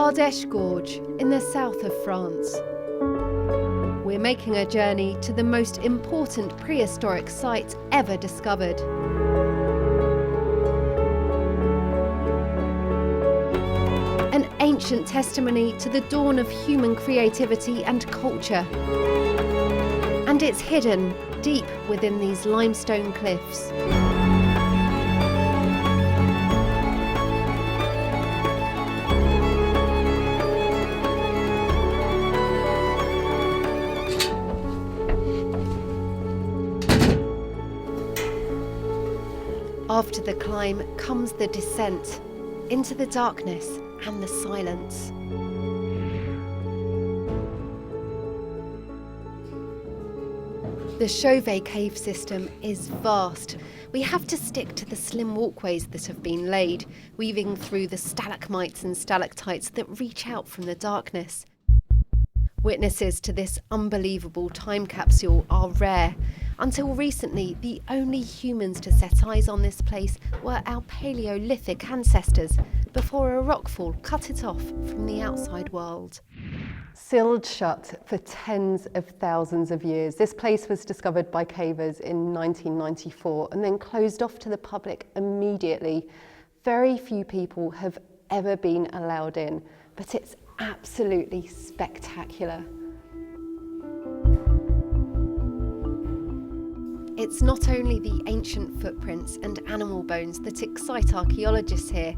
Ardeche Gorge in the south of France. We're making a journey to the most important prehistoric site ever discovered. An ancient testimony to the dawn of human creativity and culture. And it's hidden deep within these limestone cliffs. After the climb comes the descent into the darkness and the silence. The Chauvet Cave system is vast. We have to stick to the slim walkways that have been laid, weaving through the stalagmites and stalactites that reach out from the darkness. Witnesses to this unbelievable time capsule are rare. Until recently, the only humans to set eyes on this place were our Paleolithic ancestors, before a rockfall cut it off from the outside world. Sealed shut for tens of thousands of years, this place was discovered by cavers in 1994 and then closed off to the public immediately. Very few people have ever been allowed in, but it's absolutely spectacular. It's not only the ancient footprints and animal bones that excite archaeologists here.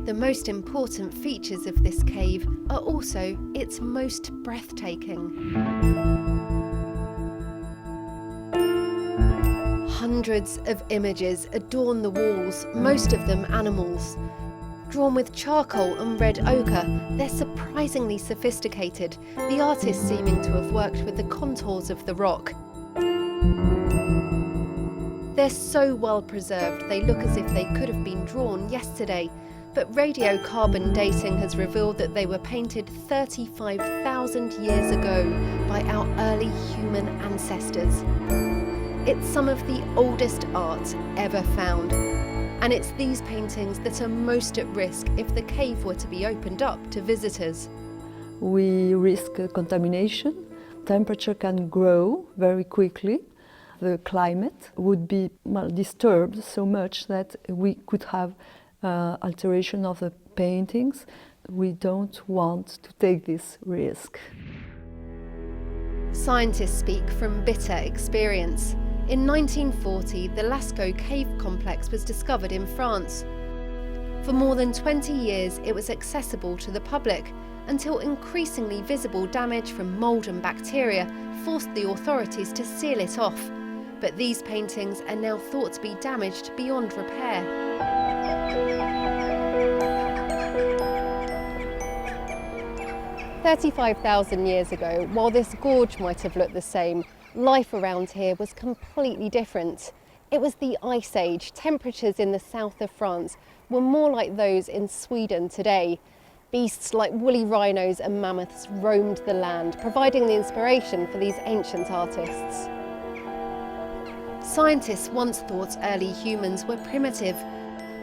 The most important features of this cave are also its most breathtaking. Hundreds of images adorn the walls, most of them animals. Drawn with charcoal and red ochre, they're surprisingly sophisticated, the artist seeming to have worked with the contours of the rock. They're so well preserved they look as if they could have been drawn yesterday, but radiocarbon dating has revealed that they were painted 35,000 years ago by our early human ancestors. It's some of the oldest art ever found, and it's these paintings that are most at risk if the cave were to be opened up to visitors. We risk contamination. Temperature can grow very quickly. The climate would be disturbed so much that we could have alteration of the paintings. We don't want to take this risk. Scientists speak from bitter experience. In 1940, the Lascaux Cave complex was discovered in France. For more than 20 years, it was accessible to the public, until increasingly visible damage from mould and bacteria forced the authorities to seal it off. But these paintings are now thought to be damaged beyond repair. "35,000 years ago, while this gorge might have looked the same, life around here was completely different. It was the Ice Age. Temperatures in the south of France were more like those in Sweden today. Beasts like woolly rhinos and mammoths roamed the land, providing the inspiration for these ancient artists. Scientists once thought early humans were primitive,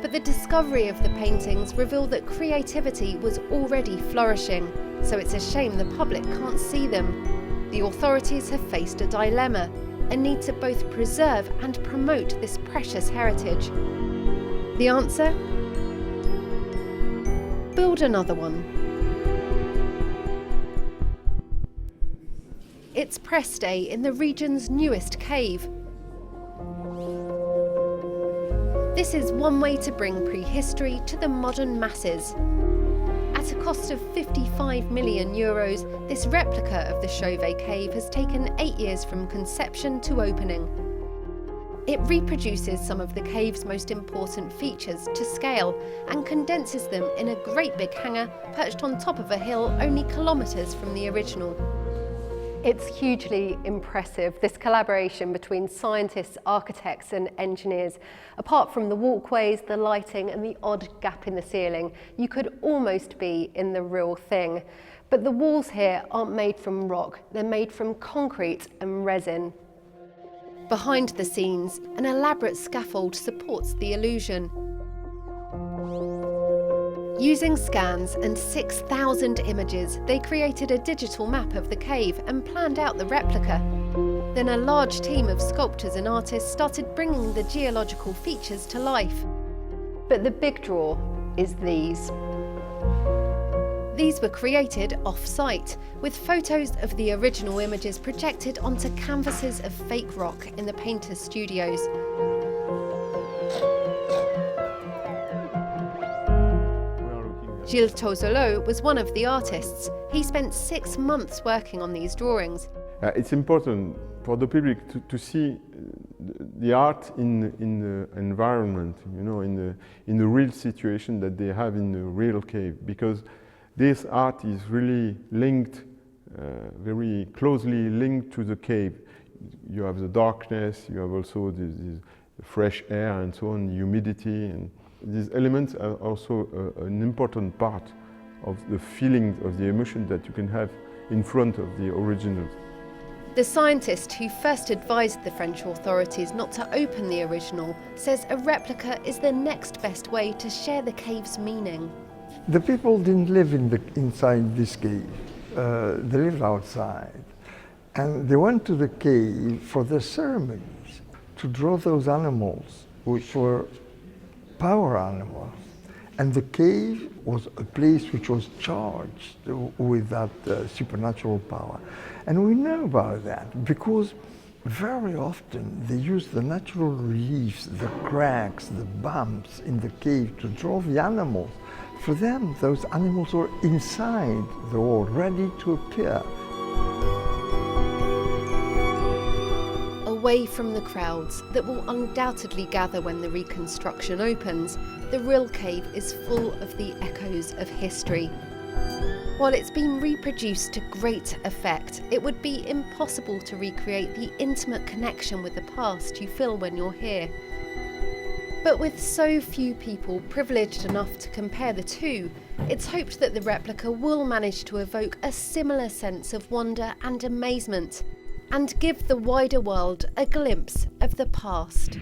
but the discovery of the paintings revealed that creativity was already flourishing, so it's a shame the public can't see them. The authorities have faced a dilemma, a need to both preserve and promote this precious heritage. The answer? Build another one. It's press day in the region's newest cave. This is one way to bring prehistory to the modern masses. At a cost of €55 million, this replica of the Chauvet Cave has taken 8 years from conception to opening. It reproduces some of the cave's most important features to scale and condenses them in a great big hangar perched on top of a hill only kilometres from the original. It's hugely impressive, this collaboration between scientists, architects and engineers. Apart from the walkways, the lighting and the odd gap in the ceiling, you could almost be in the real thing. But the walls here aren't made from rock, they're made from concrete and resin. Behind the scenes, an elaborate scaffold supports the illusion. Using scans and 6,000 images, they created a digital map of the cave and planned out the replica. Then a large team of sculptors and artists started bringing the geological features to life. But the big draw is these. These were created off-site, with photos of the original images projected onto canvases of fake rock in the painters' studios. Gilles Tozolo was one of the artists. He spent 6 months working on these drawings. It's important for the public to see the art in the environment, you know, in the real situation that they have in the real cave, because this art is really linked, very closely linked to the cave. You have the darkness, you have also this fresh air and so on, humidity, and these elements are also an important part of the feelings, of the emotion that you can have in front of the originals. The scientist who first advised the French authorities not to open the original says a replica is the next best way to share the cave's meaning. The people didn't live inside this cave, they lived outside. And they went to the cave for their ceremonies to draw those animals, which were power animals. And the cave was a place which was charged with that supernatural power. And we know about that because very often they use the natural reliefs, the cracks, the bumps in the cave to draw the animals. For them, those animals were inside the wall, ready to appear. Away from the crowds that will undoubtedly gather when the reconstruction opens, the real cave is full of the echoes of history. While it's been reproduced to great effect, it would be impossible to recreate the intimate connection with the past you feel when you're here. But with so few people privileged enough to compare the two, it's hoped that the replica will manage to evoke a similar sense of wonder and amazement, and give the wider world a glimpse of the past.